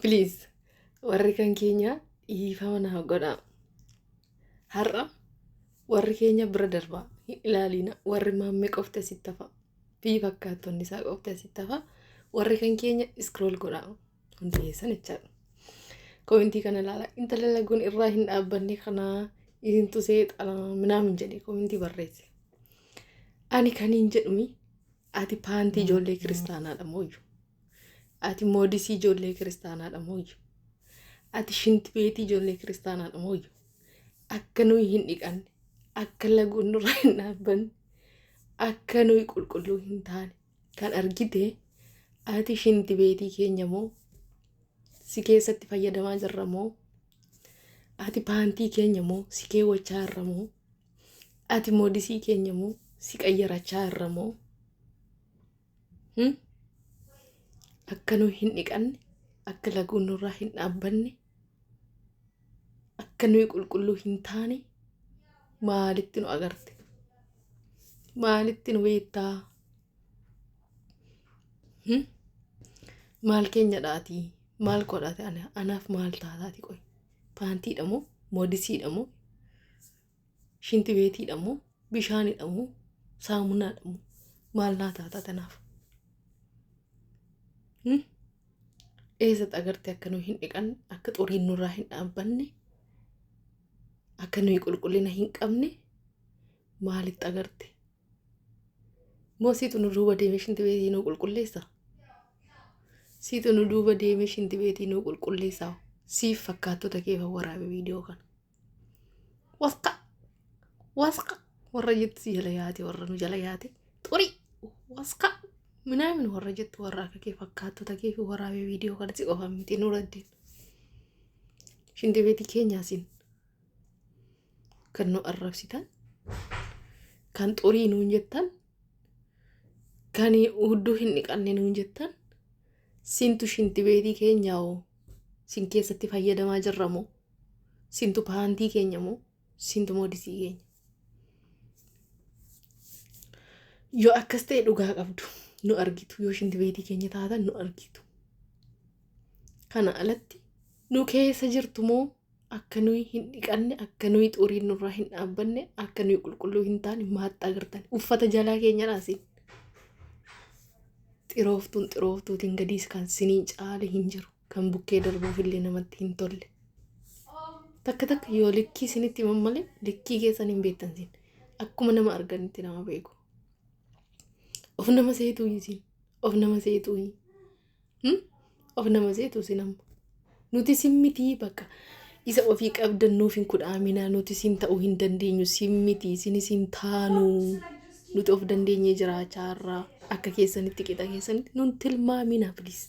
Please warri kan keenya dhiifama naa godhaa. Har'a warri keenya bira darbaa hin ilaalina. Warri maammee qofti asitti hafa fi fakkaattonni isaa qofti asitti hafa. Warri kan keenya iskrool godhaa hundi keessan jechaadha. Komentii kana ilaala. Intala laguun irraa hin dhaabbanne kanaa isintu seexana minaamin jedhee komentii barreesse. Ani kaniin jedhumi ati paantii ijoollee kiristaanaadha mooyyu. Ati moodisii ijoollee kiristaanaadha mooyyu. Ati shinti beetii ijoollee kiristaanaadha mooyyu. Akka nuyi hin dhiqanne, akka laguun nurraa hin dhaabbanne, akka nuyi qulqulluu hin taane kan argite ati shinti beetii keenya moo si keessatti fayyadamaa jirra moo ati paantii keenya moo si keewwachaa irra moo ati moodisii keenya moo si qayyarachaa irra moo akka nuyi hin dhiqanne, akka laguun nurraa hin dhaabbanne, akka nuyi qulqulluu hin taane maalitti nu agarte? Maalitti nu beektaa? Maal keenya dhaati? Maal godhate anaaf maal taataati qoy? Paantiidha moo moodisiidha moo shinti beetiidha moo bishaanidha moo saamunaadha moo maal naa taata tanaaf? Eessatti agarte akka nuyi hin dhiqanne, akka xuriin nurraa hin dhaabbanne, akka nuyi qulqullina hin qabne maalitti agarte? Moo siitu nu duuba deemee shinti beetii nuu qulqulleessa? Siitu nu duuba deemee shinti beetii nuu qulqulleessaa? Siif fakkaattota kee waraabe viidiyoo kana. Wasqa warra jettu si jala yaate, warra nu jala yaate xurii wasqa minaamin warra jettu warra akka kee fakkaattota kee waraabe viidiyoo kana si qofaan miti nu raddeen. Shinti beetii keenyaasin kan nu arrabsitan, kan xurii nuun jettan, kan hudduu hin dhiqanne nuun jettan, sintu shinti beetii keenyaa hoo sin keessatti fayyadamaa jirra moo sintu paantii keenya moo sintu moodisii keenya? Yoo akkas ta'e dhugaa qabdu nu argitu, yoo shinti beetii keenya taatan nu argitu. Kana alatti nu keessa jirtu moo akka nuyi hin dhiqanne, akka nuyi xuriin nurraa hin dhaabbanne, akka nuyi qulqulluu hin taane maatti agartan? Uffata jalaa keenya dhaasin xirooftuutiin gadiis kan siniin caale hin jiru, kan bukkee darbuuf illee namatti hin tolle. Takka yoo likkii sinitti himan malee likkii keessan hin beektan sin. Akkuma nama arganitti nama beeku. Of nama seetuu isin, of nama seetuu of nama seetuu sin amma. Nuti sin mitii bakka isa ofii qabdan nuuf hin kudhaaminaa, nuti sin ta'uu hin dandeenyu, sin mitii, sin isin taanuu. Nuti of dandeenyee jiraachaa irraa akka keessanitti qixa keessanitti nun tilmaaminaa please.